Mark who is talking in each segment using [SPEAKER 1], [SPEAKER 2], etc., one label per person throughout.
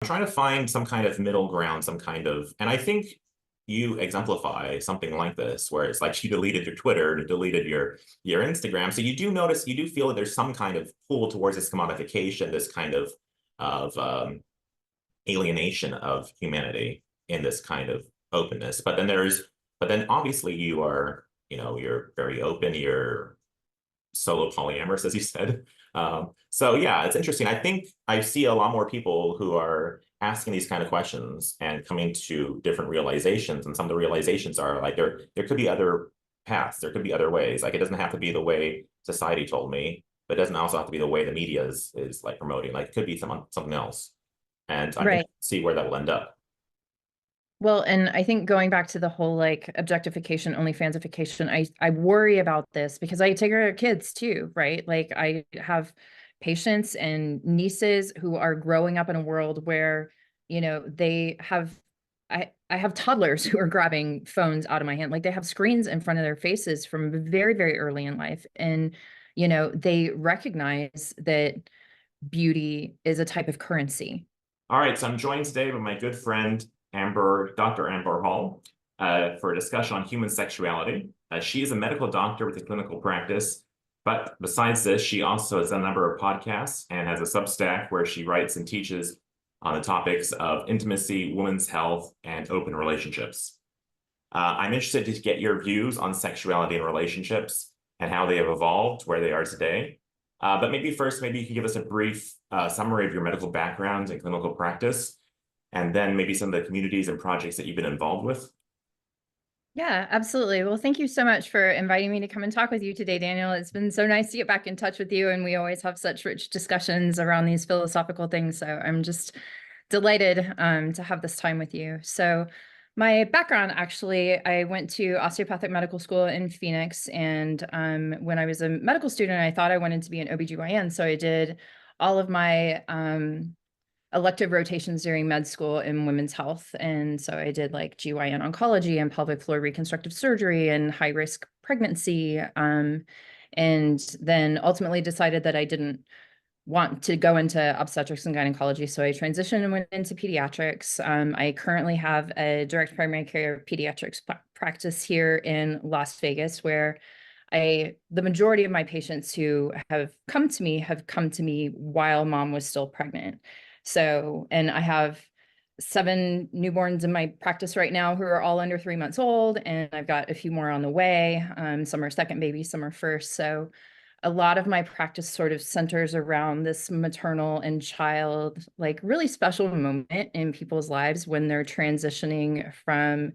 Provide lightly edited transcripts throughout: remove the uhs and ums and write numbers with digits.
[SPEAKER 1] trying to find some kind of middle ground, some kind of, and I think you exemplify something like this, where it's like you deleted your Twitter, you deleted your Instagram. So you do notice, you do feel that there's some kind of pull towards this commodification, this kind of alienation of humanity in this kind of openness. But then obviously you are, you're very open, you're solo polyamorous, as you said. So yeah, it's interesting. I think I see a lot more people who are asking these kind of questions and coming to different realizations. And some of the realizations are like there could be other paths, there could be other ways. Like it doesn't have to be the way society told me, but it doesn't also have to be the way the media is like promoting. Like it could be something else. And I'm going
[SPEAKER 2] Right.
[SPEAKER 1] to see where that will end up.
[SPEAKER 2] Well, and I think going back to the whole like objectification, OnlyFansification, I worry about this because I take care of kids too, right? Like I have patients and nieces who are growing up in a world where, they have I have toddlers who are grabbing phones out of my hand. Like they have screens in front of their faces from very, very early in life. And, they recognize that beauty is a type of currency.
[SPEAKER 1] All right, so I'm joined today by my good friend, Dr. Amber Hall, for a discussion on human sexuality. She is a medical doctor with a clinical practice, but besides this, she also has a number of podcasts and has a Substack where she writes and teaches on the topics of intimacy, women's health, and open relationships. I'm interested to get your views on sexuality and relationships and how they have evolved, where they are today. But maybe first, maybe you can give us a brief summary of your medical background and clinical practice, and then maybe some of the communities and projects that you've been involved with.
[SPEAKER 2] Yeah, absolutely. Well, thank you so much for inviting me to come and talk with you today, Daniel. It's been so nice to get back in touch with you, and we always have such rich discussions around these philosophical things. So I'm just delighted to have this time with you. So my background, actually, I went to osteopathic medical school in Phoenix, and when I was a medical student, I thought I wanted to be an OBGYN. So I did all of my elective rotations during med school in women's health. And so I did like GYN oncology and pelvic floor reconstructive surgery and high risk pregnancy. And then ultimately decided that I didn't want to go into obstetrics and gynecology. So I transitioned and went into pediatrics. I currently have a direct primary care pediatrics practice here in Las Vegas, where the majority of my patients who have come to me while mom was still pregnant. So, and I have 7 newborns in my practice right now who are all under 3 months old, and I've got a few more on the way. Some are second babies, some are first. So a lot of my practice sort of centers around this maternal and child, like really special moment in people's lives when they're transitioning from,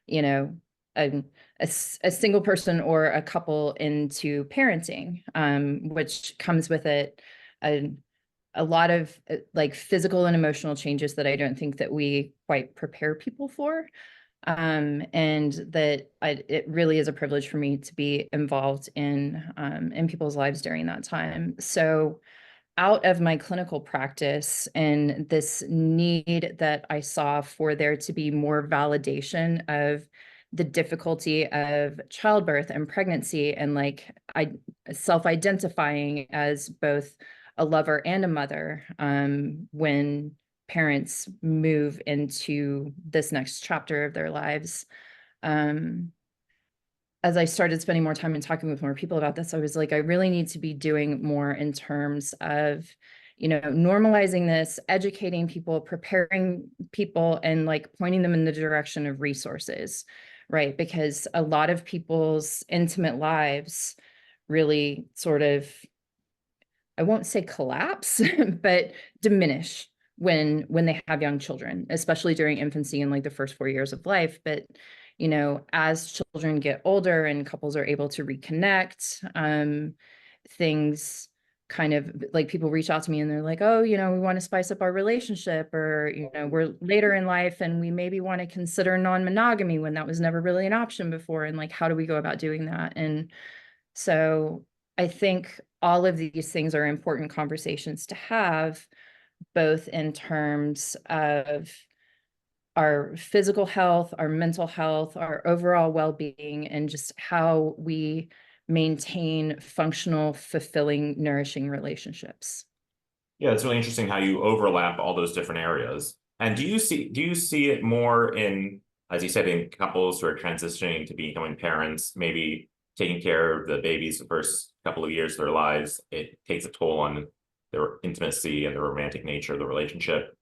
[SPEAKER 2] you know, a, a single person or a couple into parenting, which comes with it a lot of like physical and emotional changes that I don't think that we quite prepare people for. And that it really is a privilege for me to be involved in people's lives during that time. So out of my clinical practice and this need that I saw for there to be more validation of the difficulty of childbirth and pregnancy, and like I self-identifying as both a lover and a mother when parents move into this next chapter of their lives. As I started spending more time and talking with more people about this, I was like, I really need to be doing more in terms of, normalizing this, educating people, preparing people, and like pointing them in the direction of resources, right? Because a lot of people's intimate lives really sort of, I won't say collapse, but diminish when they have young children, especially during infancy and like the first 4 years of life. But as children get older and couples are able to reconnect, things kind of like people reach out to me and they're like, oh, we want to spice up our relationship, or we're later in life and we maybe want to consider non-monogamy when that was never really an option before, and like how do we go about doing that? And so I think all of these things are important conversations to have, both in terms of our physical health, our mental health, our overall well-being, and just how we maintain functional, fulfilling, nourishing relationships.
[SPEAKER 1] Yeah, it's really interesting how you overlap all those different areas. And do you see it more in, as you said, in couples who are transitioning to becoming parents, maybe taking care of the babies the first couple of years of their lives, it takes a toll on their intimacy and the romantic nature of the relationship.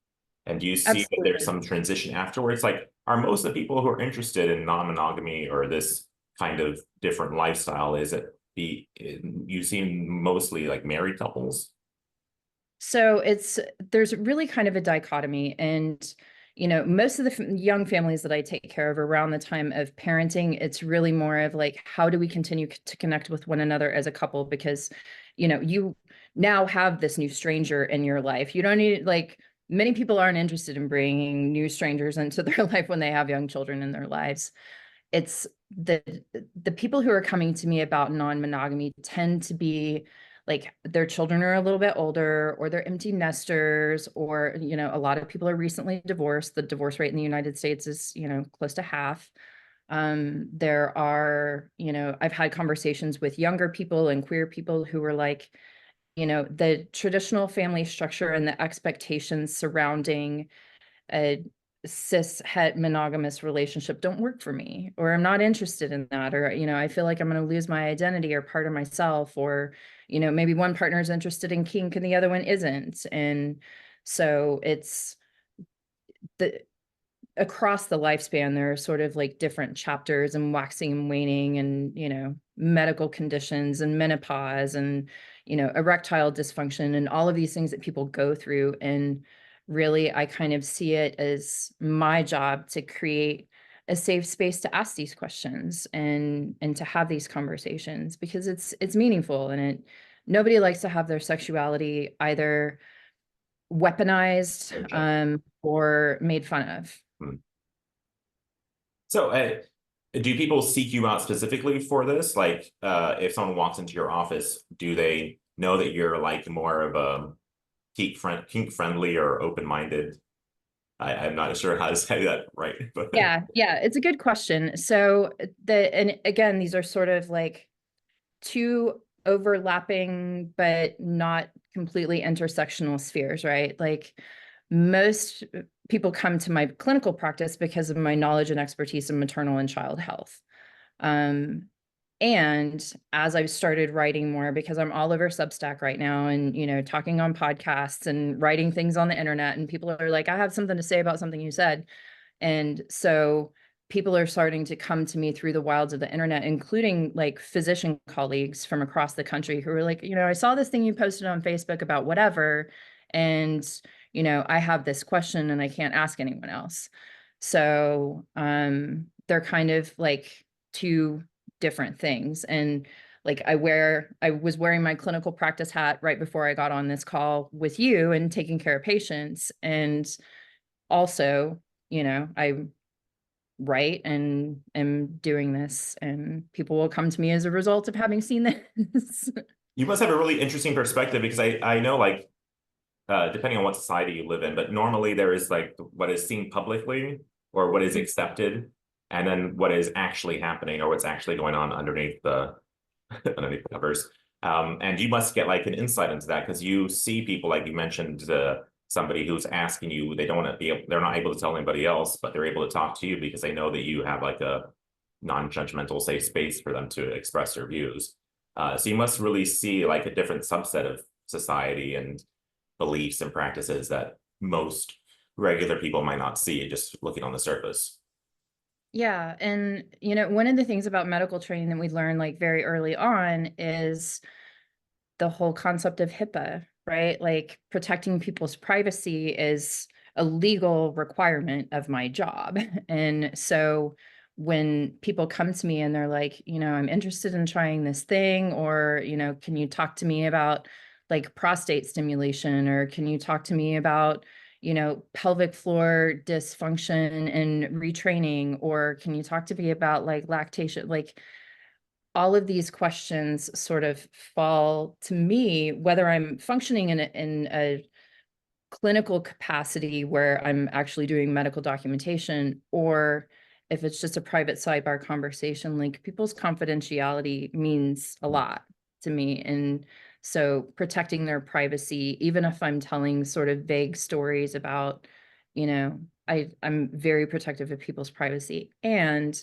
[SPEAKER 1] And do you see that there's
[SPEAKER 2] Absolutely.
[SPEAKER 1] some transition afterwards? Like, are most of the people who are interested in non-monogamy or this kind of different lifestyle, is it you see mostly like married couples?
[SPEAKER 2] So there's really kind of a dichotomy. And, most of the young families that I take care of around the time of parenting, it's really more of like, how do we continue to connect with one another as a couple? Because, you now have this new stranger in your life. You don't need, like, many people aren't interested in bringing new strangers into their life when they have young children in their lives. It's the the people who are coming to me about non-monogamy tend to be like their children are a little bit older, or they're empty nesters, or a lot of people are recently divorced. The divorce rate in the United States is close to half. There are, I've had conversations with younger people and queer people who were like, the traditional family structure and the expectations surrounding a cis het monogamous relationship don't work for me, or I'm not interested in that, or I feel like I'm going to lose my identity or part of myself, or maybe one partner is interested in kink and the other one isn't. And so it's the across the lifespan, there are sort of like different chapters and waxing and waning, and medical conditions and menopause and erectile dysfunction and all of these things that people go through. And really, I kind of see it as my job to create a safe space to ask these questions and to have these conversations, because it's meaningful, and nobody likes to have their sexuality either weaponized or made fun of.
[SPEAKER 1] Hmm. So, do people seek you out specifically for this? Like, if someone walks into your office, do they know that you're like more of a kink friendly or open-minded? I'm not sure how to say that right, but
[SPEAKER 2] Yeah, it's a good question. So and again, these are sort of like two overlapping but not completely intersectional spheres, right? Like, most people come to my clinical practice because of my knowledge and expertise in maternal and child health. Um, and as I've started writing more, because I'm all over Substack right now, and talking on podcasts and writing things on the internet, and people are like, I have something to say about something you said. And so people are starting to come to me through the wilds of the internet, including like physician colleagues from across the country who are like, I saw this thing you posted on Facebook about whatever, and I have this question and I can't ask anyone else. So they're kind of like two different things. And like, I was wearing my clinical practice hat right before I got on this call with you and taking care of patients. And also, I write and am doing this, and people will come to me as a result of having seen this.
[SPEAKER 1] you must have a really interesting perspective because I know like depending on what society you live in, but normally there is like what is seen publicly or what is accepted, and then what is actually happening or what's actually going on underneath the underneath the covers. And you must get like an insight into that because you see people like you mentioned, somebody who's asking you, they don't want to be able, they're not able to tell anybody else, but they're able to talk to you because they know that you have like a non-judgmental safe space for them to express their views. So you must really see like a different subset of society and beliefs and practices that most regular people might not see just looking on the surface.
[SPEAKER 2] Yeah. And, one of the things about medical training that we learn like very early on is the whole concept of HIPAA, right? Like, protecting people's privacy is a legal requirement of my job. And so when people come to me and they're like, I'm interested in trying this thing, or, can you talk to me about like prostate stimulation, or can you talk to me about, pelvic floor dysfunction and retraining, or can you talk to me about like lactation? Like, all of these questions sort of fall to me, whether I'm functioning in a clinical capacity where I'm actually doing medical documentation, or if it's just a private sidebar conversation. Like, people's confidentiality means a lot to me. And So protecting their privacy, even if I'm telling sort of vague stories about, I'm very protective of people's privacy. And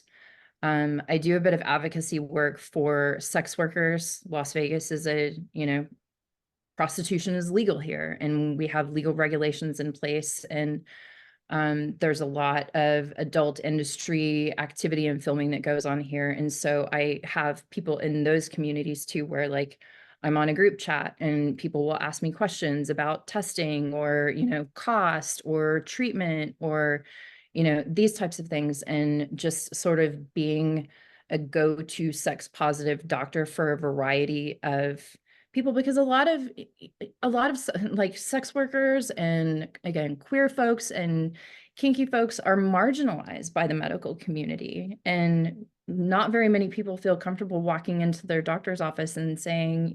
[SPEAKER 2] I do a bit of advocacy work for sex workers. Las Vegas is prostitution is legal here, and we have legal regulations in place. And there's a lot of adult industry activity and filming that goes on here. And so I have people in those communities too, where like I'm on a group chat and people will ask me questions about testing or, cost or treatment or, these types of things. And just sort of being a go-to sex positive doctor for a variety of people, because a lot of like sex workers and again queer folks and kinky folks are marginalized by the medical community, and not very many people feel comfortable walking into their doctor's office and saying,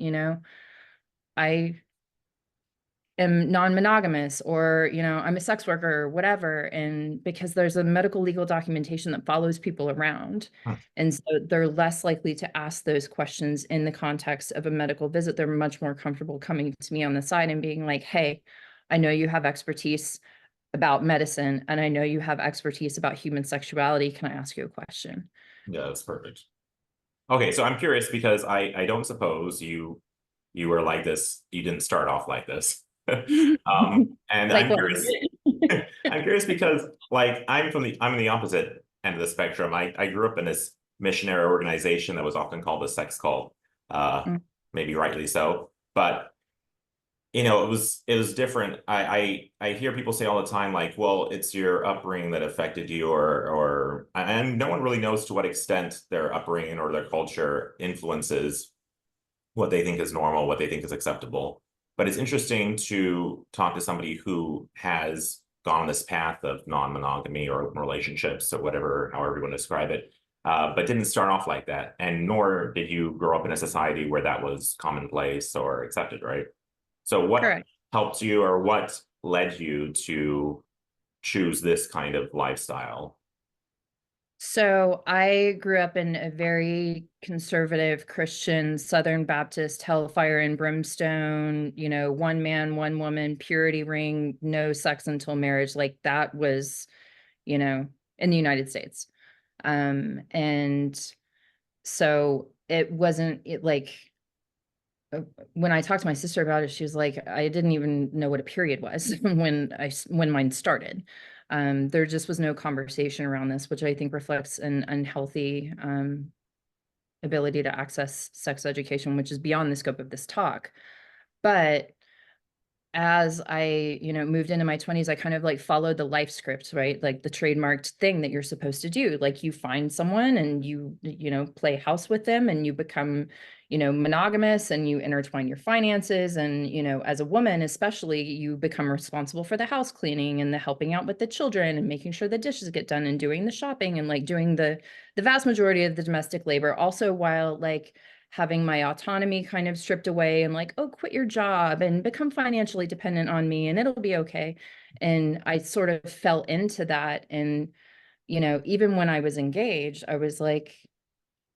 [SPEAKER 2] I am non-monogamous, or I'm a sex worker or whatever. And because there's a medical legal documentation that follows people around,
[SPEAKER 1] Hmm.
[SPEAKER 2] and so they're less likely to ask those questions in the context of a medical visit. They're much more comfortable coming to me on the side and being like, hey, I know you have expertise about medicine, and I know you have expertise about human sexuality. Can I ask you a question?
[SPEAKER 1] Yeah, that's perfect. Okay, so I'm curious because I don't suppose you were like this. You didn't start off like this. And
[SPEAKER 2] Like
[SPEAKER 1] I'm
[SPEAKER 2] what?
[SPEAKER 1] curious. I'm curious because like I'm in the opposite end of the spectrum. I grew up in this missionary organization that was often called a sex cult, uh,
[SPEAKER 2] Mm.
[SPEAKER 1] maybe rightly so. But it was different. I hear people say all the time, like, well, it's your upbringing that affected you, or and no one really knows to what extent their upbringing or their culture influences what they think is normal, what they think is acceptable. But it's interesting to talk to somebody who has gone on this path of non-monogamy or relationships or whatever, however you want to describe it, but didn't start off like that. And nor did you grow up in a society where that was commonplace or accepted, right? So what
[SPEAKER 2] Correct.
[SPEAKER 1] helped you or what led you to choose this kind of lifestyle?
[SPEAKER 2] So I grew up in a very conservative Christian Southern Baptist, hellfire and brimstone, one man, one woman, purity ring, no sex until marriage. Like that was, in the United States. And so it wasn't it like when I talked to my sister about it, she was like, I didn't even know what a period was when mine started. There just was no conversation around this, which I think reflects an unhealthy ability to access sex education, which is beyond the scope of this talk. But as I, moved into my 20s, I kind of like followed the life script, right? Like the trademarked thing that you're supposed to do. Like you find someone and you play house with them and you become, monogamous, and you intertwine your finances. And, as a woman, especially, you become responsible for the house cleaning and the helping out with the children and making sure the dishes get done and doing the shopping and like doing the vast majority of the domestic labor. Also, while like having my autonomy kind of stripped away and like, oh, quit your job and become financially dependent on me and it'll be okay. And I sort of fell into that. And, even when I was engaged, I was like,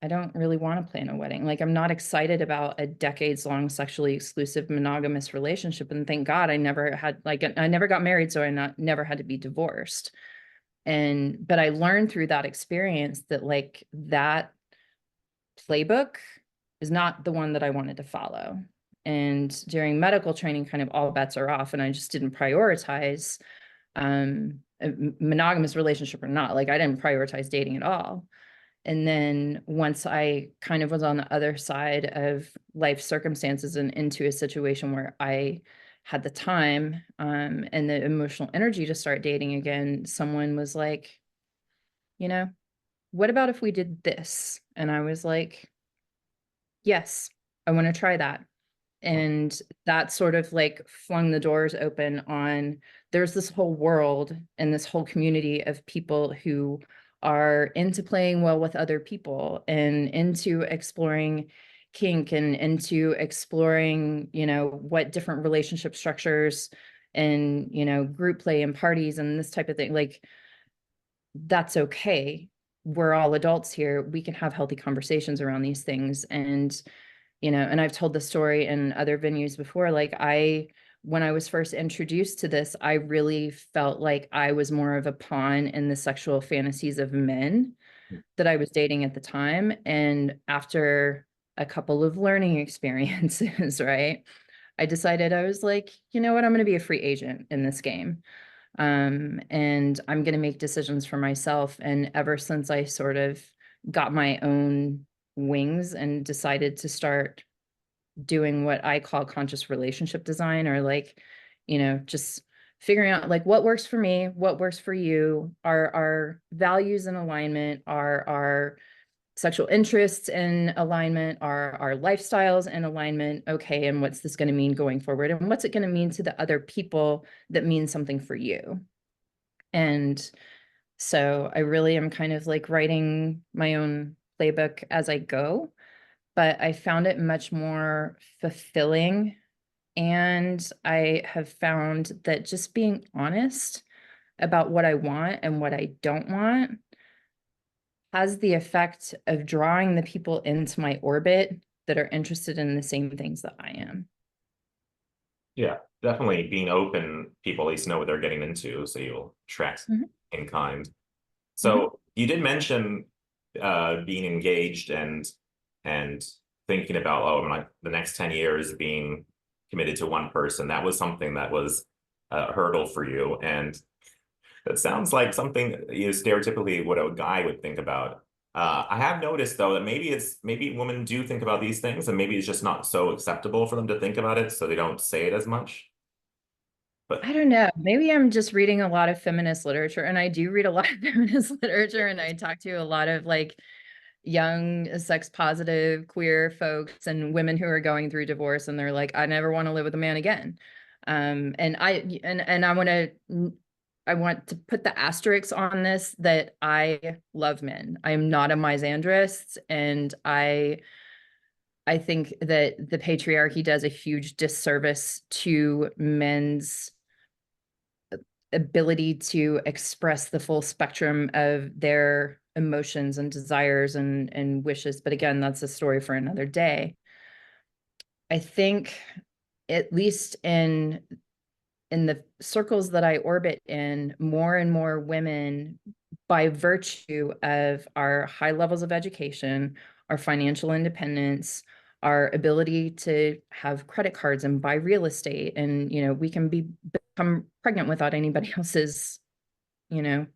[SPEAKER 2] I don't really want to plan a wedding. Like, I'm not excited about a decades long sexually exclusive monogamous relationship. And thank God I never had, like, I never got married. So never had to be divorced. But I learned through that experience that like that playbook is not the one that I wanted to follow. And during medical training, kind of all bets are off, and I just didn't prioritize a monogamous relationship or not. Like I didn't prioritize dating at all. And then once I kind of was on the other side of life circumstances and into a situation where I had the time and the emotional energy to start dating again, someone was like, what about if we did this? And I was like, yes, I want to try that. And that sort of like flung the doors open on there's this whole world and this whole community of people who are into playing well with other people and into exploring kink and into exploring, what different relationship structures and, group play and parties and this type of thing. Like, that's okay. We're all adults here. We can have healthy conversations around these things. And you know, and I've told the story in other venues before, like when I was first introduced to this, I really felt like I was more of a pawn in the sexual fantasies of men that I was dating at the time. And after a couple of learning experiences, right, I decided, I was like, you know what, I'm going to be a free agent in this game. And I'm going to make decisions for myself. And ever since I sort of got my own wings and decided to start doing what I call conscious relationship design, or like, you know, just figuring out like what works for me, what works for you, our values in alignment, our sexual interests in alignment, our lifestyles in alignment. Okay, and what's this going to mean going forward? And what's it going to mean to the other people that means something for you? And so I really am kind of like writing my own playbook as I go, but I found it much more fulfilling. And I have found that just being honest about what I want and what I don't want has the effect of drawing the people into my orbit that are interested in the same things that I am.
[SPEAKER 1] Yeah, definitely being open, people at least know what they're getting into, so you'll attract
[SPEAKER 2] Mhm,
[SPEAKER 1] in kind.
[SPEAKER 2] mhm.
[SPEAKER 1] So you did mention being engaged and thinking about, oh, like the next 10 years being committed to one person. That was something that was a hurdle for you. And that sounds like something, you know, stereotypically what a guy would think about. I have noticed though that maybe women do think about these things, and maybe it's just not so acceptable for them to think about it, so they don't say it as much.
[SPEAKER 2] I
[SPEAKER 1] But
[SPEAKER 2] don't know. Maybe I'm just reading a lot of feminist literature, and I do read a lot of feminist literature, and I talk to a lot of like young sex positive queer folks and women who are going through divorce, and they're like, I never want to live with a man again. And I want to put the asterisks on this that I love men. I am not a misandrist, and I think that the patriarchy does a huge disservice to men's ability to express the full spectrum of their emotions and desires and wishes. But again, that's a story for another day. I think, at least in the circles that I orbit in, more and more women, by virtue of our high levels of education, our financial independence, our ability to have credit cards and buy real estate, and you know, we can become pregnant without anybody else's, you know,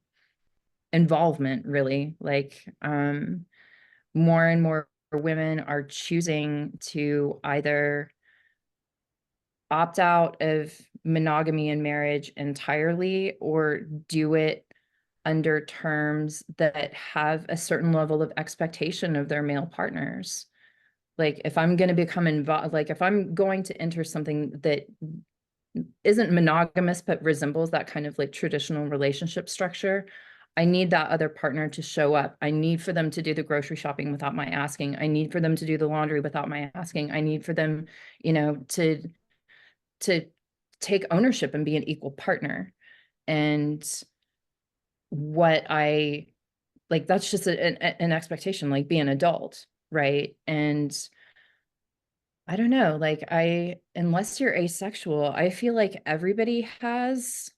[SPEAKER 2] involvement, really. Like, more and more women are choosing to either opt out of monogamy and marriage entirely, or do it under terms that have a certain level of expectation of their male partners. Like, if I'm going to become involved, like if I'm going to enter something that isn't monogamous but resembles that kind of like traditional relationship structure, I need that other partner to show up. I need for them to do the grocery shopping without my asking. I need for them to do the laundry without my asking. I need for them, you know, to take ownership and be an equal partner. And what I like, that's just an expectation, like be an adult, right? And I don't know, like unless you're asexual, I feel like everybody has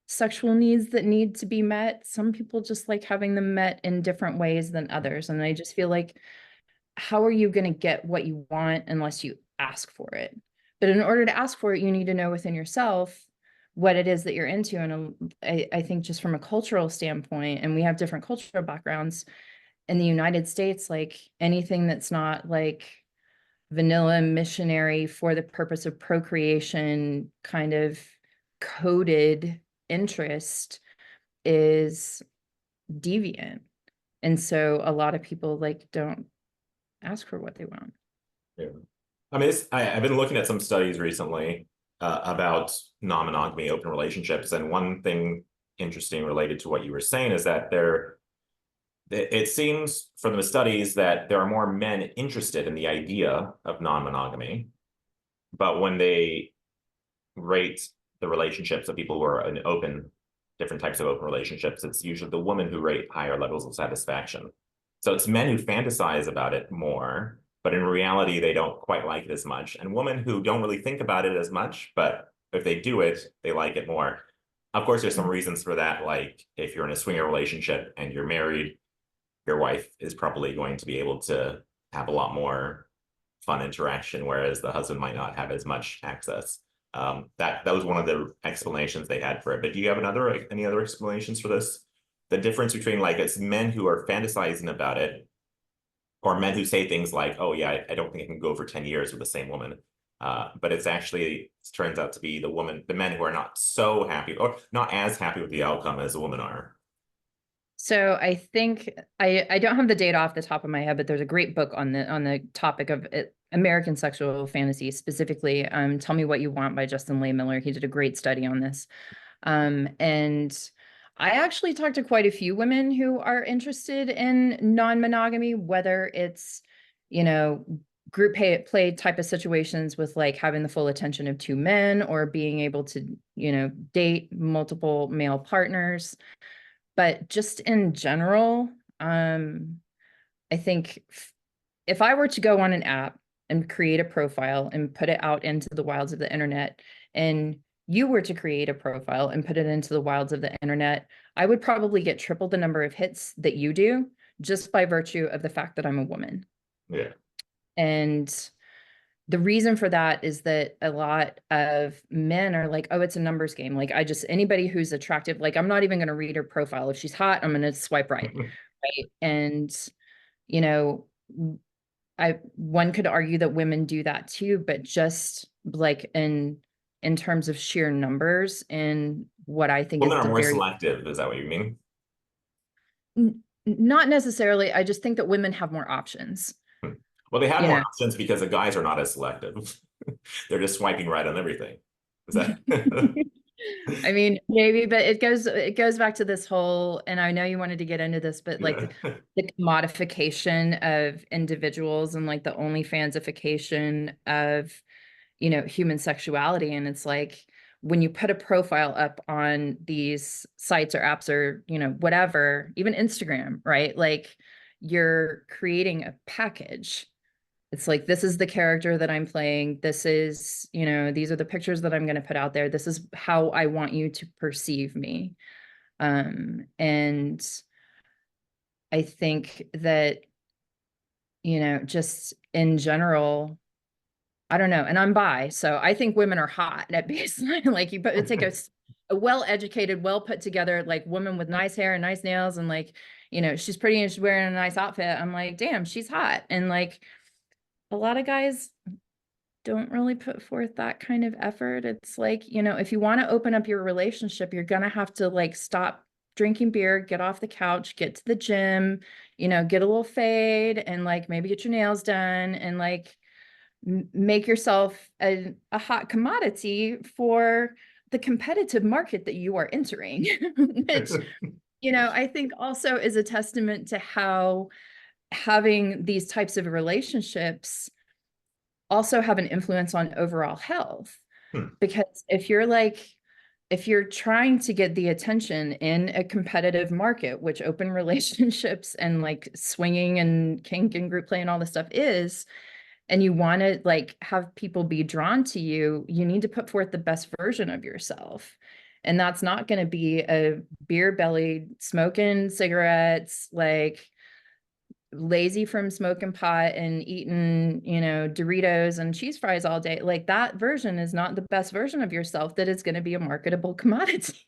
[SPEAKER 2] sexual needs that need to be met. Some people just like having them met in different ways than others. And I just feel like, how are you going to get what you want unless you ask for it? But in order to ask for it, you need to know within yourself what it is that you're into. And I think just from a cultural standpoint, and we have different cultural backgrounds in the United States, like anything that's not like vanilla missionary for the purpose of procreation kind of coded interest is deviant. And so a lot of people like don't ask for what they want.
[SPEAKER 1] yeah. I mean, I've been looking at some studies recently about non-monogamy, open relationships, and one thing interesting related to what you were saying is that it seems from the studies that there are more men interested in the idea of non-monogamy, but when they rate the relationships of people who are in different types of open relationships, it's usually the women who rate higher levels of satisfaction. So it's men who fantasize about it more, but in reality, they don't quite like it as much. And women who don't really think about it as much, but if they do it, they like it more. Of course, there's some reasons for that. Like if you're in a swinger relationship and you're married, your wife is probably going to be able to have a lot more fun interaction, whereas the husband might not have as much access. That was one of the explanations they had for it. But do you have any other explanations for this? The difference between like it's men who are fantasizing about it, or men who say things like, "Oh yeah, I don't think I can go for 10 years with the same woman." But it turns out to be the men who are not so happy or not as happy with the outcome as the women are.
[SPEAKER 2] So I think I don't have the data off the top of my head, but there's a great book on the topic of it, American sexual fantasy, specifically Tell Me What You Want by Justin Lehmiller. He did a great study on this. And I actually talked to quite a few women who are interested in non-monogamy, whether it's, you know, group play type of situations with like having the full attention of two men or being able to, you know, date multiple male partners. But just in general, I think if I were to go on an app and create a profile and put it out into the wilds of the internet, and you were to create a profile and put it into the wilds of the internet, I would probably get triple the number of hits that you do just by virtue of the fact that I'm a woman.
[SPEAKER 1] Yeah.
[SPEAKER 2] And the reason for that is that a lot of men are like, oh, it's a numbers game. Like anybody who's attractive, like I'm not even going to read her profile. If she's hot, I'm going to swipe right. Right. And, you know, one could argue that women do that too, but just like in terms of sheer numbers and what I think
[SPEAKER 1] Women
[SPEAKER 2] is
[SPEAKER 1] are
[SPEAKER 2] the
[SPEAKER 1] more
[SPEAKER 2] very,
[SPEAKER 1] selective. Is that what you mean?
[SPEAKER 2] not necessarily. I just think that women have more options,
[SPEAKER 1] Well, they have
[SPEAKER 2] you
[SPEAKER 1] more
[SPEAKER 2] know.
[SPEAKER 1] options because the guys are not as selective. They're just swiping right on everything. Is that?
[SPEAKER 2] I mean, maybe, but it goes back to this whole, and I know you wanted to get into this, but like
[SPEAKER 1] Yeah.
[SPEAKER 2] the commodification of individuals and like the OnlyFansification of, you know, human sexuality. And it's like when you put a profile up on these sites or apps or, you know, whatever, even Instagram, right? Like you're creating a package. It's like, this is the character that I'm playing. This is, you know, these are the pictures that I'm going to put out there. This is how I want you to perceive me. And I think that, you know, just in general, I don't know. And I'm bi, so I think women are hot at baseline. Like it's like a well-educated, well put together, like woman with nice hair and nice nails. And like, you know, she's pretty and she's wearing a nice outfit. I'm like, damn, she's hot. And like, a lot of guys don't really put forth that kind of effort. It's like, you know, if you want to open up your relationship, you're going to have to like stop drinking beer, get off the couch, get to the gym, you know, get a little fade and like maybe get your nails done and like make yourself a hot commodity for the competitive market that you are entering, which, you know, I think also is a testament to how having these types of relationships also have an influence on overall health.
[SPEAKER 1] Hmm.
[SPEAKER 2] Because if you're trying to get the attention in a competitive market, which open relationships and like swinging and kink and group play and all this stuff is, and you want to like have people be drawn to you, you need to put forth the best version of yourself. And that's not going to be a beer bellied smoking cigarettes, like lazy from smoking pot and eating, you know, Doritos and cheese fries all day. Like that version is not the best version of yourself that is going to be a marketable commodity.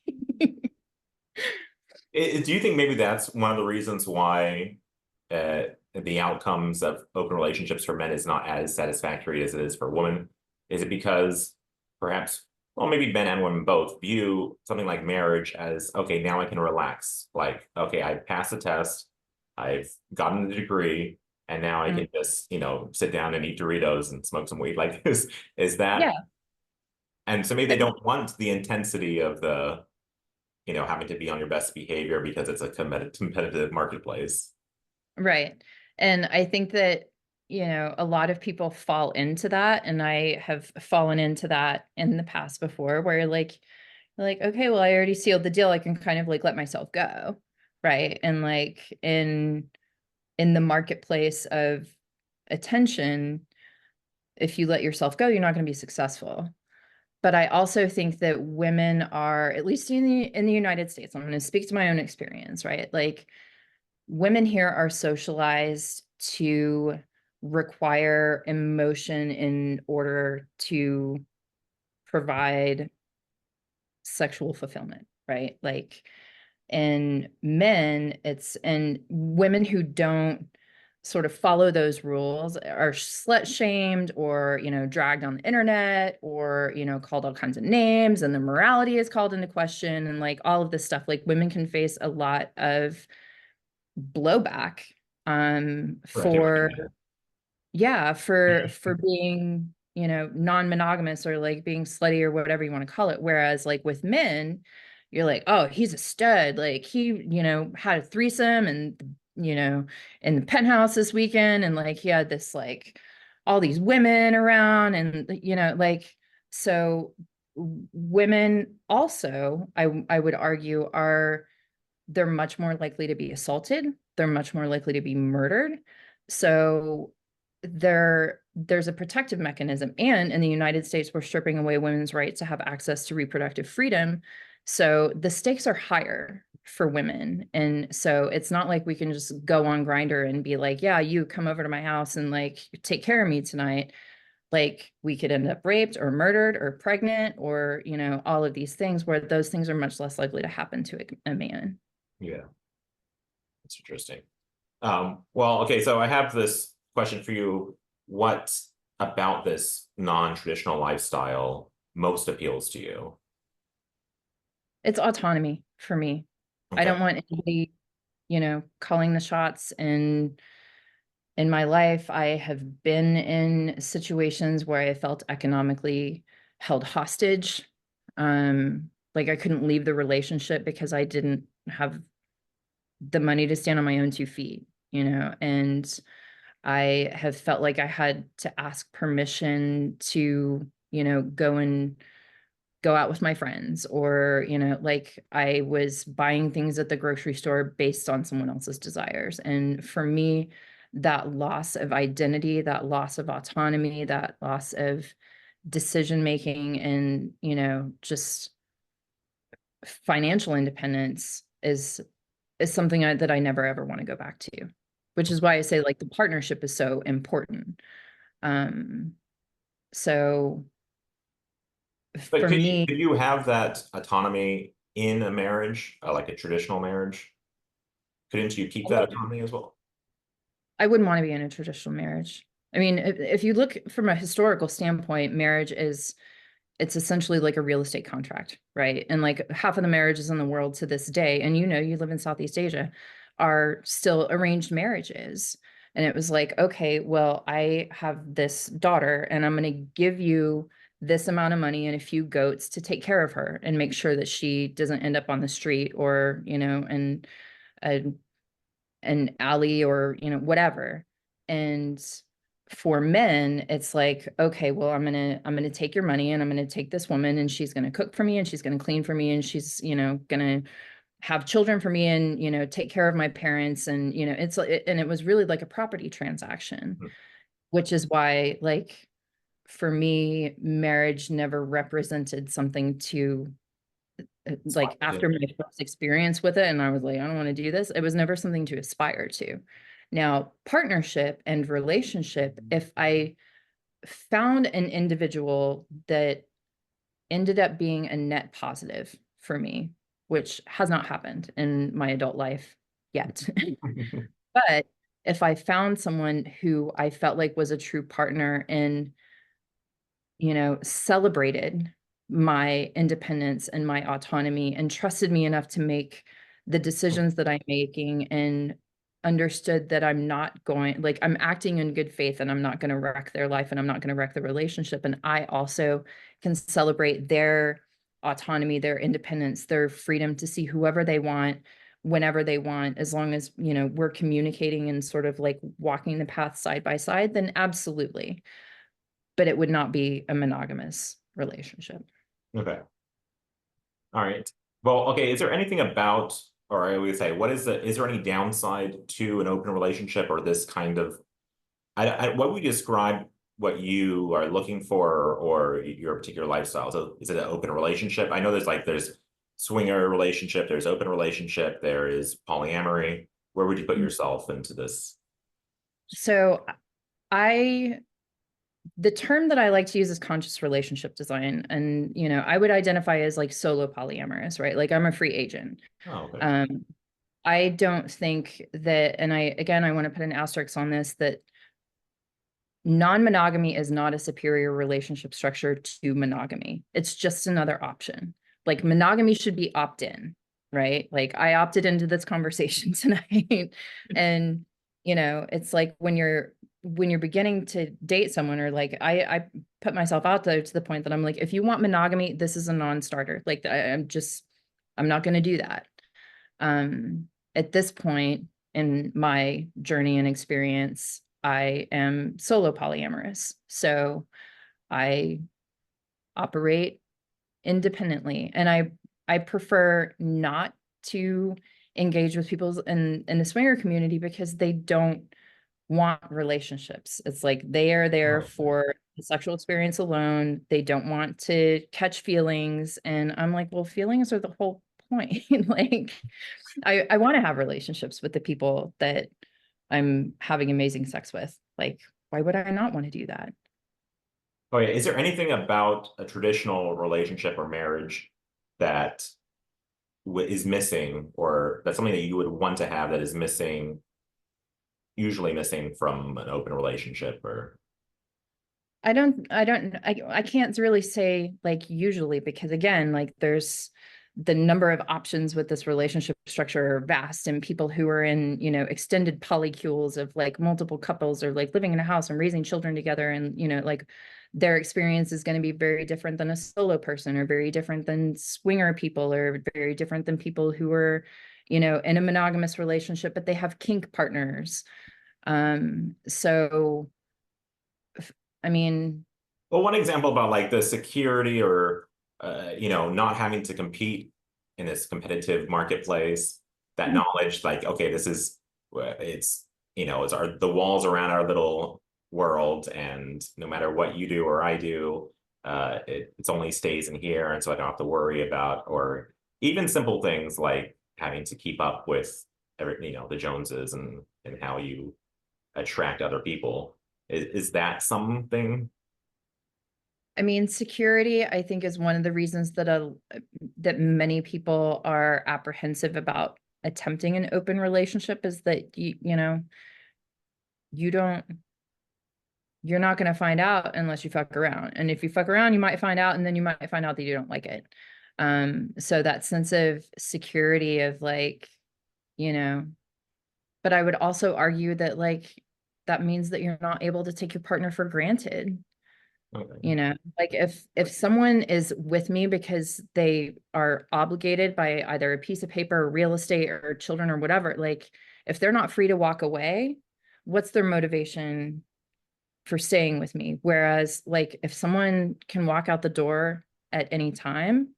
[SPEAKER 1] Do you think maybe that's one of the reasons why the outcomes of open relationships for men is not as satisfactory as it is for women? Is it because perhaps, well, maybe men and women both view something like marriage as, okay, now I can relax. Like, okay, I passed the test, I've gotten the degree, and now I can just, you know, sit down and eat Doritos and smoke some weed. Like, is that?
[SPEAKER 2] Yeah.
[SPEAKER 1] And so maybe they don't want the intensity of the, you know, having to be on your best behavior because it's a competitive marketplace.
[SPEAKER 2] Right. And I think that, you know, a lot of people fall into that. And I have fallen into that in the past before where like, okay, well, I already sealed the deal. I can kind of like let myself go. Right. And like in the marketplace of attention, if you let yourself go, you're not going to be successful. But I also think that women are, at least in the United States, I'm going to speak to my own experience, right? Like, women here are socialized to require emotion in order to provide sexual fulfillment, right? Like, and women who don't sort of follow those rules are slut shamed, or, dragged on the internet, or, called all kinds of names, and their morality is called into question, and like all of this stuff. Like, women can face a lot of blowback for being, non-monogamous, or like being slutty, or whatever you want to call it. Whereas like with men, you're like, oh, he's a stud. Like, he, had a threesome, and, in the penthouse this weekend. And like, he had this, like, all these women around, and, like, so women also, I would argue, they're much more likely to be assaulted. They're much more likely to be murdered. So there's a protective mechanism. And in the United States, we're stripping away women's right to have access to reproductive freedom. So the stakes are higher for women. And so it's not like we can just go on Grindr and be like, yeah, you come over to my house and like take care of me tonight. Like, we could end up raped or murdered or pregnant, or, all of these things, where those things are much less likely to happen to a man.
[SPEAKER 1] Yeah, that's interesting. Well, okay, so I have this question for you. What about this non-traditional lifestyle most appeals to you?
[SPEAKER 2] It's autonomy for me. I
[SPEAKER 1] Okay.
[SPEAKER 2] don't want anybody, calling the shots. And in my life, I have been in situations where I felt economically held hostage. Like, I couldn't leave the relationship because I didn't have the money to stand on my own 2 feet, and I have felt like I had to ask permission to, go out with my friends, or, like, I was buying things at the grocery store based on someone else's desires. And for me, that loss of identity, that loss of autonomy, that loss of decision making, and, just financial independence is something that I never ever want to go back to, which is why I say, like, the partnership is so important. Um, so
[SPEAKER 1] But
[SPEAKER 2] for me,
[SPEAKER 1] could you have that autonomy in a marriage, like a traditional marriage? Couldn't you keep that autonomy as well?
[SPEAKER 2] I wouldn't want to be in a traditional marriage. I mean, if you look from a historical standpoint, marriage it's essentially like a real estate contract, right? And like, half of the marriages in the world to this day, and you live in Southeast Asia, are still arranged marriages. And it was like, okay, well, I have this daughter, and I'm going to give you this amount of money and a few goats to take care of her and make sure that she doesn't end up on the street, or, in a an alley, or, whatever. And for men, it's like, okay, well, I'm gonna take your money, and I'm gonna take this woman, and she's gonna cook for me, and she's gonna clean for me, and she's, gonna have children for me, and, take care of my parents. And, and it was really like a property transaction, which is why, like, for me, marriage never represented something to, like, after my first experience with it, and I was like, I don't want to do this, it was never something to aspire to. Now, partnership and relationship, if I found an individual that ended up being a net positive for me, which has not happened in my adult life yet. But if I found someone who I felt like was a true partner, and, celebrated my independence and my autonomy, and trusted me enough to make the decisions that I'm making, and understood that I'm not going, like, I'm acting in good faith, and I'm not going to wreck their life, and I'm not going to wreck the relationship. And I also can celebrate their autonomy, their independence, their freedom to see whoever they want, whenever they want, as long as, we're communicating and sort of like walking the path side by side, then absolutely. But it would not be a monogamous relationship.
[SPEAKER 1] Okay. All right. Well, okay. Is there anything about, or I would say, is there any downside to an open relationship, or this kind of what would you describe what you are looking for or your particular lifestyle? So is it an open relationship? I know there's swinger relationship, there's open relationship, there is polyamory. Where would you put yourself into this?
[SPEAKER 2] So I the term that I like to use is conscious relationship design. And, I would identify as like solo polyamorous, right? Like I'm a free agent.
[SPEAKER 1] Oh, okay.
[SPEAKER 2] I don't think that, and I want to put an asterisk on this, that non-monogamy is not a superior relationship structure to monogamy. It's just another option. Like monogamy should be opt-in, right? Like I opted into this conversation tonight. And, it's like when you're beginning to date someone, or like I put myself out there to the point that I'm like, if you want monogamy, this is a non-starter. Like I'm not going to do that. At this point in my journey and experience, I am solo polyamorous. So I operate independently, and I prefer not to engage with people in the swinger community because they don't want relationships. It's like they are there
[SPEAKER 1] Oh, okay.
[SPEAKER 2] for the sexual experience alone. They don't want to catch feelings. And I'm like, well, feelings are the whole point. Like I want to have relationships with the people that I'm having amazing sex with. Like, why would I not want to do that?
[SPEAKER 1] Oh, yeah. Is there anything about a traditional relationship or marriage that is missing, or that's something that you would want to have that is missing, usually missing from an open relationship? Or
[SPEAKER 2] I can't really say like usually, because again, like there's the number of options with this relationship structure are vast, and people who are in, extended polycules of like multiple couples, or like living in a house and raising children together. And, like their experience is going to be very different than a solo person, or very different than swinger people, or very different than people who are, in a monogamous relationship, but they have kink partners. So I mean,
[SPEAKER 1] well, one example about like the security or not having to compete in this competitive marketplace, that knowledge, like, okay, this is it's it's the walls around our little world, and no matter what you do or I do, it's only stays in here, and so I don't have to worry about, or even simple things like having to keep up with the Joneses, and how you attract other people. Is that something?
[SPEAKER 2] I mean, security, I think, is one of the reasons that many people are apprehensive about attempting an open relationship, is that you don't you're not going to find out unless you fuck around. And if you fuck around, you might find out, and then you might find out that you don't like it. So that sense of security of like, you know, but I would also argue that like that means that you're not able to take your partner for granted.
[SPEAKER 1] Okay.
[SPEAKER 2] Like if someone is with me because they are obligated by either a piece of paper or real estate or children or whatever, like if they're not free to walk away, what's their motivation for staying with me? Whereas like if someone can walk out the door at any time,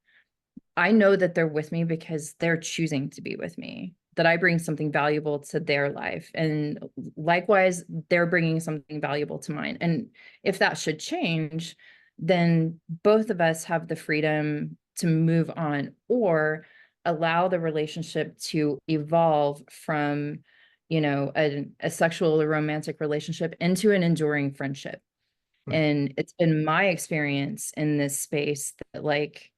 [SPEAKER 2] I know that they're with me because they're choosing to be with me, that I bring something valuable to their life. And likewise, they're bringing something valuable to mine. And if that should change, then both of us have the freedom to move on, or allow the relationship to evolve from, a sexual or romantic relationship into an enduring friendship.
[SPEAKER 1] Hmm.
[SPEAKER 2] And it's been my experience in this space that like,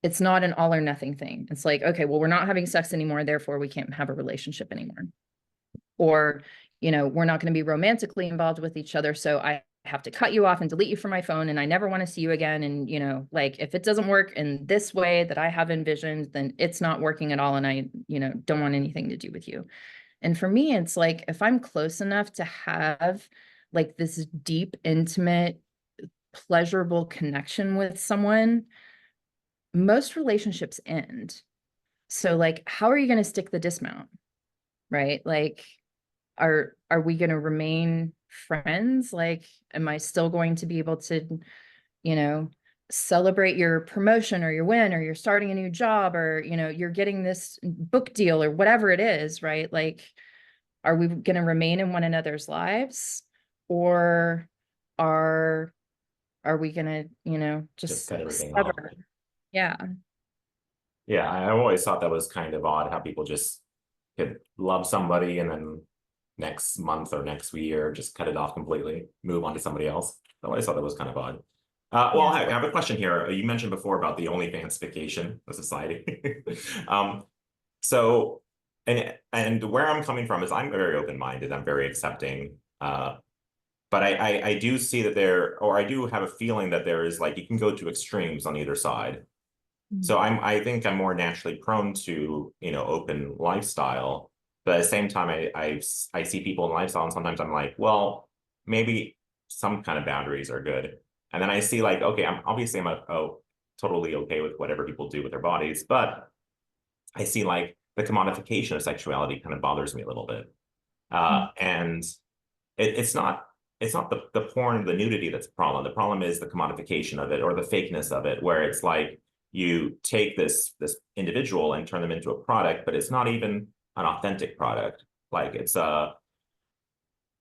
[SPEAKER 2] it's not an all or nothing thing. It's like, okay, well, we're not having sex anymore, therefore we can't have a relationship anymore. Or, we're not going to be romantically involved with each other, so I have to cut you off and delete you from my phone, and I never want to see you again. And, like if it doesn't work in this way that I have envisioned, then it's not working at all. And I, don't want anything to do with you. And for me, it's like, if I'm close enough to have like this deep, intimate, pleasurable connection with someone, most relationships end. So like, how are you going to stick the dismount? Right? Like, are we going to remain friends? Like, am I still going to be able to, you know, celebrate your promotion or your win, or you're starting a new job, or, you're getting this book deal or whatever it is, right? Like, are we going to remain in one another's lives, or are we going to,
[SPEAKER 1] Just
[SPEAKER 2] just
[SPEAKER 1] cut everything off.
[SPEAKER 2] sever? Yeah.
[SPEAKER 1] Yeah, I've always thought that was kind of odd how people just could love somebody and then next month or next year just cut it off completely, move on to somebody else. I always thought that was kind of odd. Well,
[SPEAKER 2] Yeah.
[SPEAKER 1] I have a question here. You mentioned before about the OnlyFansification of society. um, so, and where I'm coming from is I'm very open-minded. I'm very accepting. But I do see that or I do have a feeling that there is like you can go to extremes on either side. So I think I'm more naturally prone to, open lifestyle. But at the same time, I see people in lifestyle, and sometimes I'm like, well, maybe some kind of boundaries are good. And then I see like, okay, totally okay with whatever people do with their bodies, but I see like the commodification of sexuality kind of bothers me a little bit. And it's not the porn, the nudity that's the problem. The problem is the commodification of it or the fakeness of it, where it's like you take this individual and turn them into a product, but it's not even an authentic product. Like it's where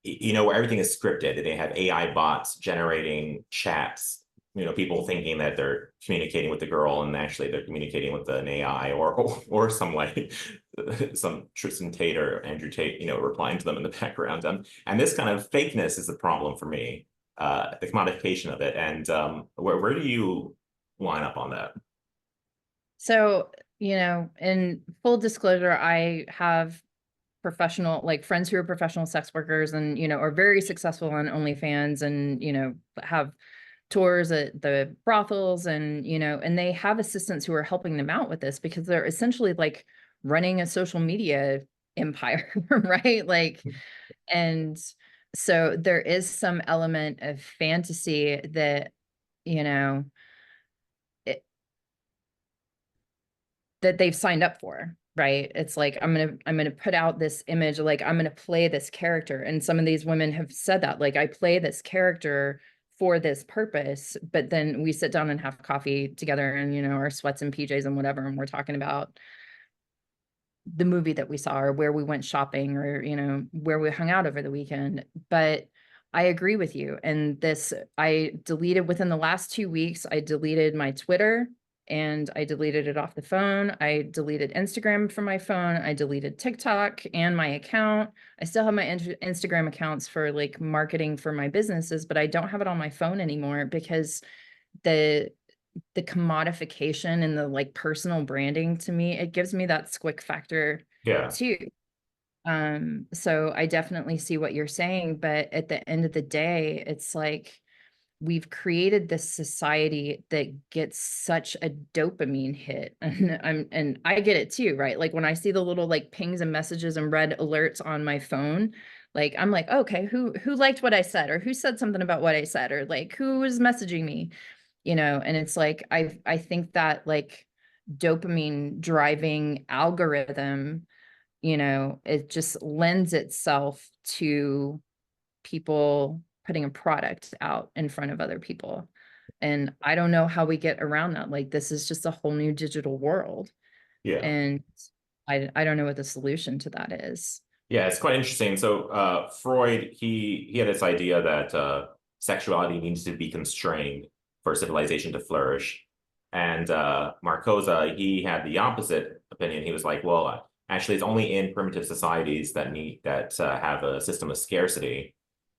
[SPEAKER 1] everything is scripted. They have AI bots generating chats. People thinking that they're communicating with the girl, and actually they're communicating with an AI or some like some Tristan Tate or Andrew Tate, replying to them in the background. And this kind of fakeness is the problem for me, the commodification of it. And where do you line up on that?
[SPEAKER 2] So, in full disclosure, I have professional, like friends who are professional sex workers and, are very successful on OnlyFans and, have tours at the brothels and, and they have assistants who are helping them out with this because they're essentially like running a social media empire, right? Like, and so there is some element of fantasy that, you know, it, that they've signed up for, right? It's like, I'm going to put out this image, like I'm going to play this character. And some of these women have said that, like, I play this character for this purpose, but then we sit down and have coffee together and, our sweats and PJs and whatever. And we're talking about the movie that we saw or where we went shopping or, where we hung out over the weekend. But I agree with you. And I deleted within the last 2 weeks, I deleted my Twitter and I deleted it off the phone. I deleted Instagram from my phone. I deleted TikTok and my account. I still have my Instagram accounts for like marketing for my businesses, but I don't have it on my phone anymore because the commodification and the like personal branding to me, it gives me that squick factor
[SPEAKER 1] Yeah.
[SPEAKER 2] too. So I definitely see what you're saying, but at the end of the day, it's like we've created this society that gets such a dopamine hit. And I get it too, right? Like when I see the little like pings and messages and red alerts on my phone, like I'm like, okay, who liked what I said, or who said something about what I said, or like who was messaging me, and it's like I think that like dopamine driving algorithm, it just lends itself to people putting a product out in front of other people. And I don't know how we get around that. Like this is just a whole new digital world.
[SPEAKER 1] Yeah.
[SPEAKER 2] And I don't know what the solution to that is.
[SPEAKER 1] Yeah, it's quite interesting. So Freud, he had this idea that sexuality needs to be constrained for civilization to flourish. And Marcuse, he had the opposite opinion. He was like, well, actually, it's only in primitive societies that have a system of scarcity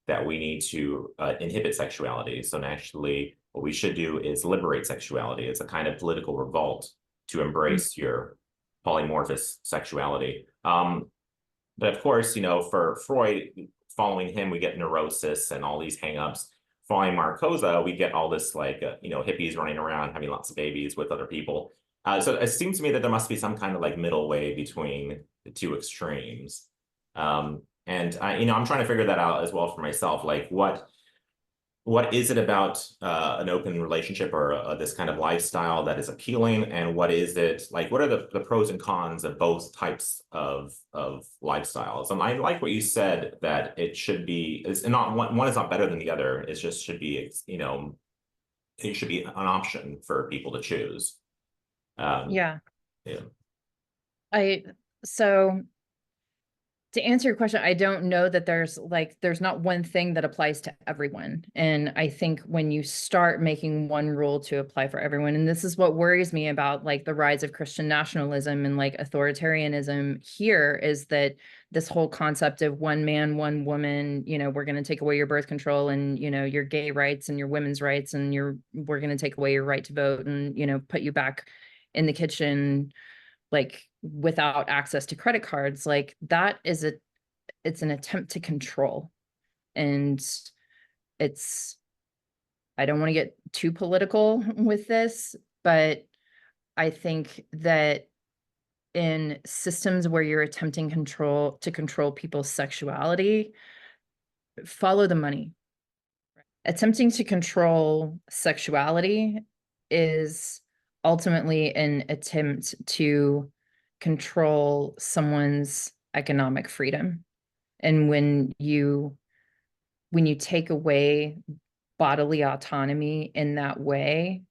[SPEAKER 1] that we need to inhibit sexuality. So naturally, what we should do is liberate sexuality. It's a kind of political revolt to embrace your polymorphous sexuality. But of course, for Freud, following him, we get neurosis and all these hangups. Following Marcuse, we get all this like, hippies running around having lots of babies with other people. So it seems to me that there must be some kind of like middle way between the two extremes. And I'm trying to figure that out as well for myself. Like what is it about an open relationship or this kind of lifestyle that is appealing, and what is it like, what are the pros and cons of both types of lifestyles? And I like what you said, that it should be, it's not one is not better than the other. It just should be, it should be an option for people to choose.
[SPEAKER 2] Yeah.
[SPEAKER 1] Yeah.
[SPEAKER 2] So To answer your question, I don't know that there's not one thing that applies to everyone. And I think when you start making one rule to apply for everyone, and this is what worries me about like the rise of Christian nationalism and like authoritarianism here, is that this whole concept of one man, one woman, we're going to take away your birth control and, your gay rights and your women's rights, and we're going to take away your right to vote and, put you back in the kitchen like without access to credit cards, like that is it's an attempt to control. And it's, I don't want to get too political with this, but I think that in systems where you're attempting to control people's sexuality, follow the money. Attempting to control sexuality is ultimately an attempt to control someone's economic freedom. And when you take away bodily autonomy in that way,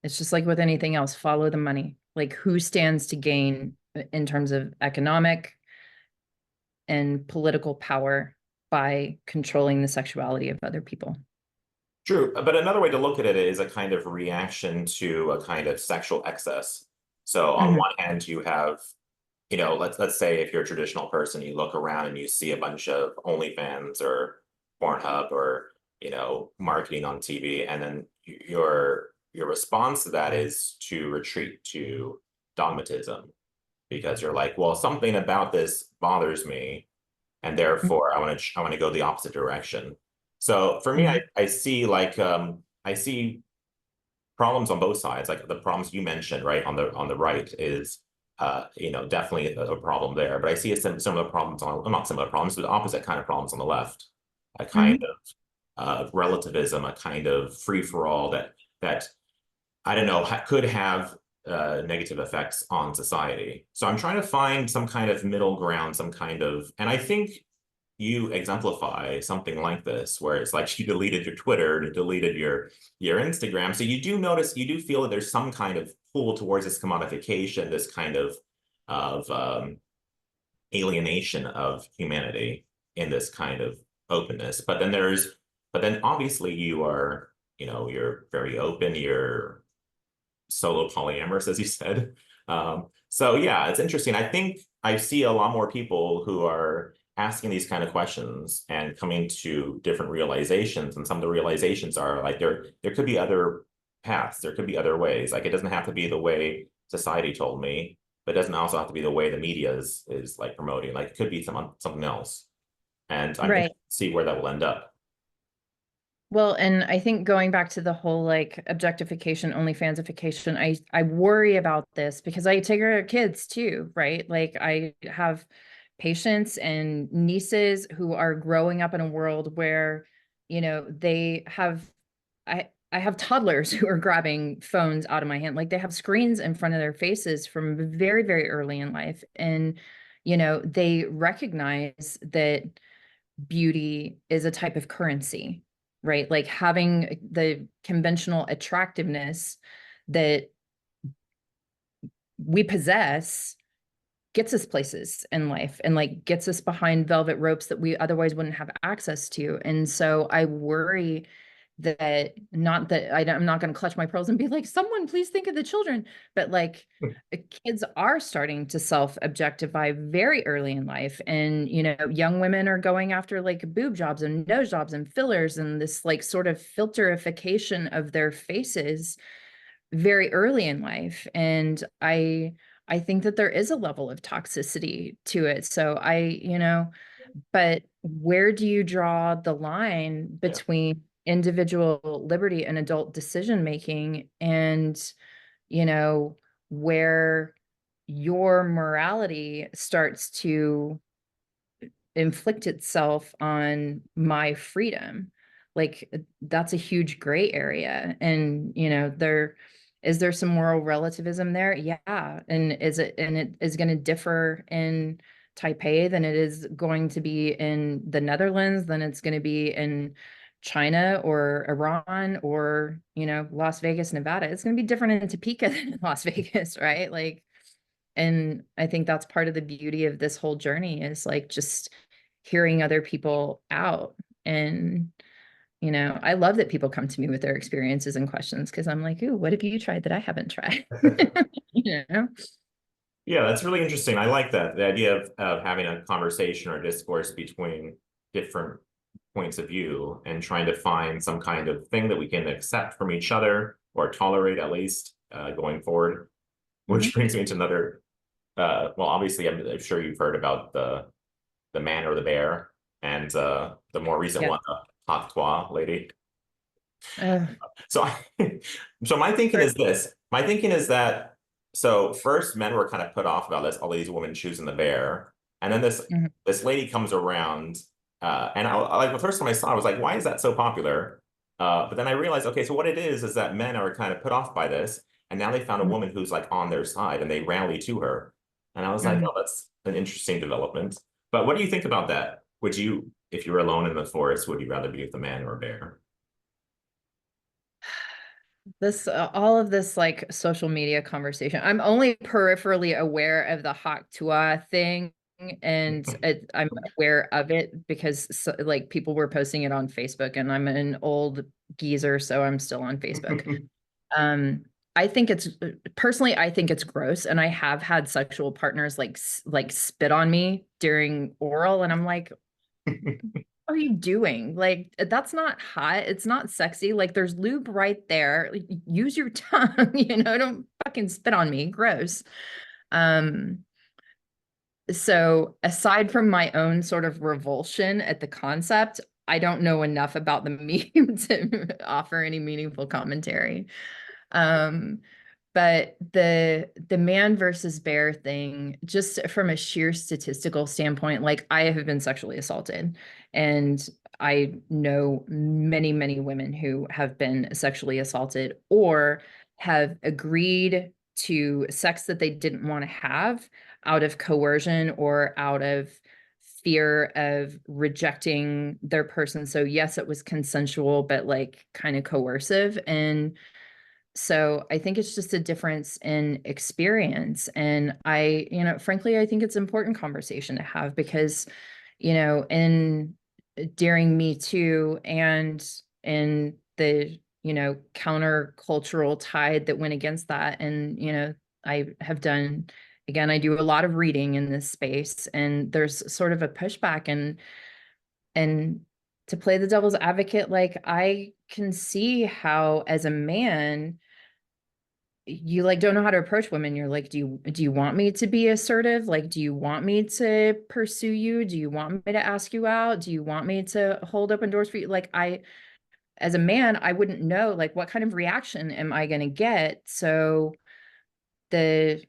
[SPEAKER 2] it's just like with anything else, follow the money. Like who stands to gain in terms of economic and political power by controlling the sexuality of other people?
[SPEAKER 1] True, but another way to look at it is a kind of reaction to a kind of sexual excess. So on
[SPEAKER 2] Mhm.
[SPEAKER 1] one hand, you have, let's say if you're a traditional person, you look around and you see a bunch of OnlyFans or Pornhub or, marketing on TV, and then your response to that is to retreat to dogmatism because you're like, well, something about this bothers me, and therefore I want to go the opposite direction. So for me,
[SPEAKER 2] Mhm.
[SPEAKER 1] I see like I see problems on both sides. Like the problems you mentioned, right, on the right is definitely a problem there. But I see similar problems on, well, not similar problems, but the opposite kind of problems on the left. A kind
[SPEAKER 2] Mhm.
[SPEAKER 1] of relativism, a kind of free for all that I don't know could have negative effects on society. So I'm trying to find some kind of middle ground, some kind of, and I think you exemplify something like this, where it's like you deleted your Twitter, you deleted your Instagram. So you do notice, you do feel that there's some kind of pull towards this commodification, this kind of alienation of humanity in this kind of openness. But then obviously you are, you're very open, you're solo polyamorous, as you said. So yeah, it's interesting. I think I see a lot more people who are asking these kind of questions and coming to different realizations. And some of the realizations are like there could be other paths, there could be other ways. Like it doesn't have to be the way society told me, but it doesn't also have to be the way the media is like promoting. Like it could be something else. And I'm
[SPEAKER 2] Right.
[SPEAKER 1] interested to see where that will end up.
[SPEAKER 2] Well, and I think going back to the whole like objectification, OnlyFansification, I worry about this because I take care of kids too, right? Like I have patients and nieces who are growing up in a world where, they have I have toddlers who are grabbing phones out of my hand. Like they have screens in front of their faces from very, very early in life. And, they recognize that beauty is a type of currency, right? Like having the conventional attractiveness that we possess gets us places in life and like gets us behind velvet ropes that we otherwise wouldn't have access to. And so I worry that not that I'm not going to clutch my pearls and be like, someone please think of the children, but like kids are starting to self-objectify very early in life. And, young women are going after like boob jobs and nose jobs and fillers and this like sort of filterification of their faces very early in life. And I think that there is a level of toxicity to it. So but where do you draw the line
[SPEAKER 1] Yeah.
[SPEAKER 2] between individual liberty and adult decision making and, you know, where your morality starts to inflict itself on my freedom? Like that's a huge gray area. And, there some moral relativism there? Yeah. And it is going to differ in Taipei than it is going to be in the Netherlands, than it's going to be in China or Iran or, Las Vegas, Nevada. It's going to be different in Topeka than in Las Vegas, right? Like And I think that's part of the beauty of this whole journey is like just hearing other people out. And, you know, I love that people come to me with their experiences and questions because I'm like, ooh, what have you tried that I haven't tried? You know?
[SPEAKER 1] Yeah, that's really interesting. I like that. The idea of having a conversation or discourse between different points of view and trying to find some kind of thing that we can accept from each other or tolerate at least going forward. Which
[SPEAKER 2] Mhm.
[SPEAKER 1] brings me to another, well, obviously, I'm sure you've heard about the man or the bear, and the more recent
[SPEAKER 2] Yeah.
[SPEAKER 1] one, the hot toi lady.
[SPEAKER 2] Uh,
[SPEAKER 1] So, so my thinking
[SPEAKER 2] for-
[SPEAKER 1] is this. My thinking is that so first men were kind of put off about this, all these women choosing the bear, and then
[SPEAKER 2] mhm,
[SPEAKER 1] this lady comes around, and like the first time I saw it, I was like, why is that so popular? But then I realized, okay, so what it is that men are kind of put off by this, and now they found a
[SPEAKER 2] mhm,
[SPEAKER 1] woman who's like on their side, and they rally to her, and I was like,
[SPEAKER 2] mhm.
[SPEAKER 1] oh, that's an interesting development. But what do you think about that? Would you, if you were alone in the forest, would you rather be with a man or a bear?
[SPEAKER 2] This all of this like social media conversation. I'm only peripherally aware of the Haktua thing, and I'm aware of it because like people were posting it on Facebook, and I'm an old geezer, so I'm still on Facebook. Um, I think it's personally, I think it's gross, and I have had sexual partners like spit on me during oral, and I'm like, are you doing? Like, that's not hot. It's not sexy. Like, there's lube right there. Like, use your tongue, you know, don't fucking spit on me. Gross. Um, so aside from my own sort of revulsion at the concept, I don't know enough about the meme to offer any meaningful commentary. Um, but the man versus bear thing, just from a sheer statistical standpoint, like I have been sexually assaulted, and I know many, many women who have been sexually assaulted or have agreed to sex that they didn't want to have out of coercion or out of fear of rejecting their person. So yes, it was consensual, but like kind of coercive. And so I think it's just a difference in experience. And I, you know, frankly, I think it's an important conversation to have because, you know, in during Me Too and in the, you know, countercultural tide that went against that. And, you know, I have done, again, I do a lot of reading in this space, and there's sort of a pushback. And to play the devil's advocate, like I can see how as a man, you like don't know how to approach women. You're like, do you want me to be assertive? Like, do you want me to pursue you? Do you want me to ask you out? Do you want me to hold open doors for you? Like, I, as a man, I wouldn't know like what kind of reaction am I going to get. So the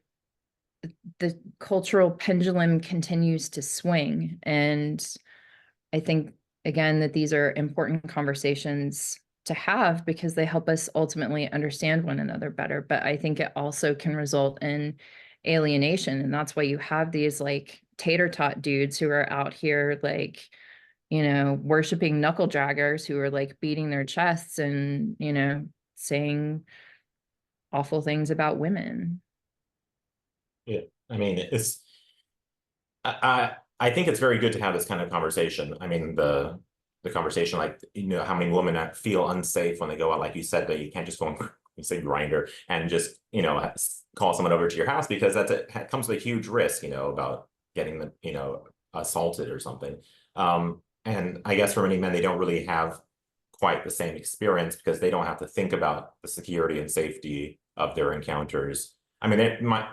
[SPEAKER 2] the cultural pendulum continues to swing. And I think, again, that these are important conversations to have because they help us ultimately understand one another better. But I think it also can result in alienation. And that's why you have these like tater tot dudes who are out here, like, you know, worshiping knuckle draggers who are like beating their chests and, you know, saying awful things about women.
[SPEAKER 1] Yeah, I mean, I think it's very good to have this kind of conversation. I mean, the conversation, like, you know, how many women feel unsafe when they go out, like you said, that you can't just go on, you say grinder and just, you know, call someone over to your house because it comes with a huge risk, you know, about getting them, you know, assaulted or something. And I guess for many men, they don't really have quite the same experience because they don't have to think about the security and safety of their encounters. I mean,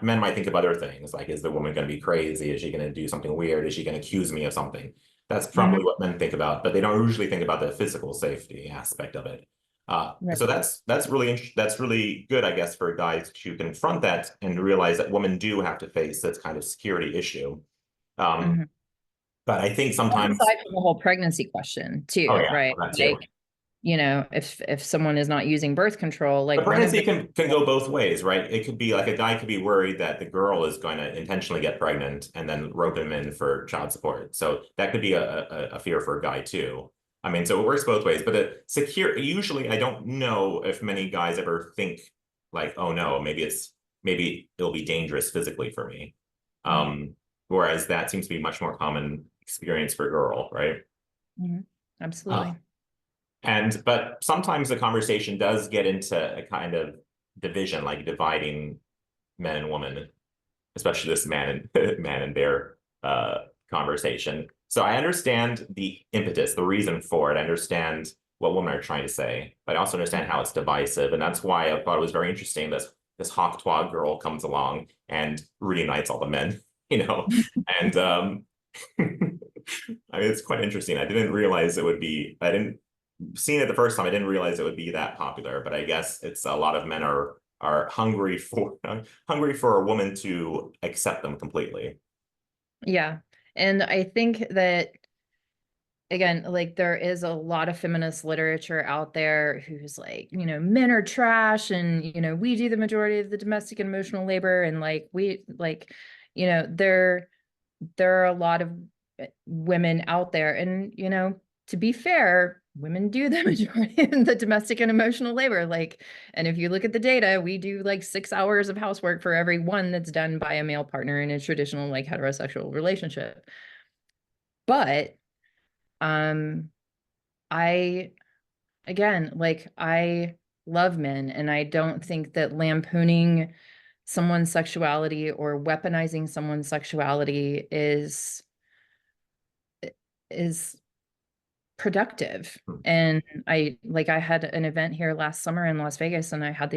[SPEAKER 1] men might think of other things, like, is the woman going to be crazy? Is she going to do something weird? Is she going to accuse me of something? That's
[SPEAKER 2] Mhm.
[SPEAKER 1] probably what men think about, but they don't usually think about the physical safety aspect of it.
[SPEAKER 2] Right.
[SPEAKER 1] So that's really good, I guess, for guys to confront that and realize that women do have to face this kind of security issue. Um,
[SPEAKER 2] Mhm.
[SPEAKER 1] but I think
[SPEAKER 2] Well,
[SPEAKER 1] sometimes,
[SPEAKER 2] aside from the whole pregnancy question
[SPEAKER 1] oh
[SPEAKER 2] too,
[SPEAKER 1] yeah,
[SPEAKER 2] right?
[SPEAKER 1] that too.
[SPEAKER 2] Like, you know, if someone is not using birth control, like
[SPEAKER 1] But
[SPEAKER 2] one of
[SPEAKER 1] pregnancy
[SPEAKER 2] the
[SPEAKER 1] can go both ways, right? It could be like a guy could be worried that the girl is going to intentionally get pregnant and then rope him in for child support. So that could be a fear for a guy too. I mean, so it works both ways. But usually I don't know if many guys ever think like, oh no, maybe maybe it'll be dangerous physically for me.
[SPEAKER 2] Mhm.
[SPEAKER 1] Whereas that seems to be much more common experience for a girl, right?
[SPEAKER 2] Mhm.
[SPEAKER 1] Uh,
[SPEAKER 2] Absolutely.
[SPEAKER 1] but sometimes the conversation does get into a kind of division, like dividing men and women, especially this man and man and bear conversation. So I understand the impetus, the reason for it. I understand what women are trying to say, but I also understand how it's divisive. And that's why I thought it was very interesting this Hawk Twa girl comes along and reunites all the men, you know. And I mean it's quite interesting. I didn't realize it would be, I didn't seeing it the first time, I didn't realize it would be that popular, but I guess it's a lot of men are hungry for a woman to accept them completely.
[SPEAKER 2] Yeah. And I think that, again, like there is a lot of feminist literature out there who's like, men are trash and, we do the majority of the domestic and emotional labor. And like, there are a lot of women out there. And, to be fair, women do the majority of the domestic and emotional labor. Like, and if you look at the data, we do like 6 hours of housework for every one that's done by a male partner in a traditional like heterosexual relationship. But um I again, like I love men and I don't think that lampooning someone's sexuality or weaponizing someone's sexuality is productive. And I had an event here last summer in Las Vegas and I had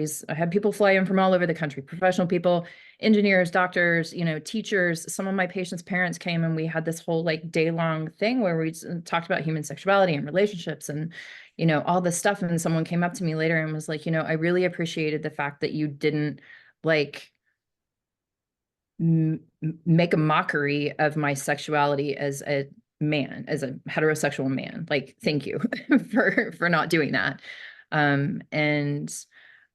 [SPEAKER 2] people fly in from all over the country, professional people, engineers, doctors, teachers. Some of my patients' parents came and we had this whole like day-long thing where we talked about human sexuality and relationships and all this stuff. And someone came up to me later and was like, I really appreciated the fact that you didn't like make a mockery of my sexuality as a man, as a heterosexual man. Like, thank you for not doing that. And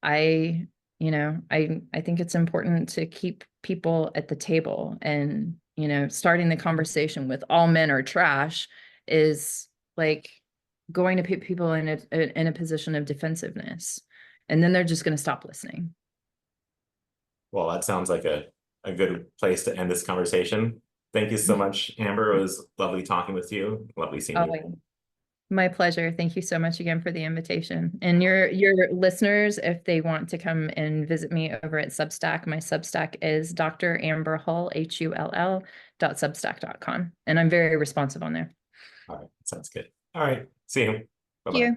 [SPEAKER 2] I, I think it's important to keep people at the table and, starting the conversation with all men are trash is like going to put people in a position of defensiveness. And then they're just going to stop listening.
[SPEAKER 1] Well, that sounds like a good place to end this conversation. Thank you so much, Amber. It was lovely talking with you. Lovely seeing you.
[SPEAKER 2] Oh, my pleasure. Thank you so much again for the invitation. And your listeners, if they want to come and visit me over at Substack, my Substack is Dr. Amber Hull, HULL.substack.com. And I'm very responsive on there.
[SPEAKER 1] All right, sounds good. All right, see you.
[SPEAKER 2] Thank
[SPEAKER 1] Bye-bye.
[SPEAKER 2] you.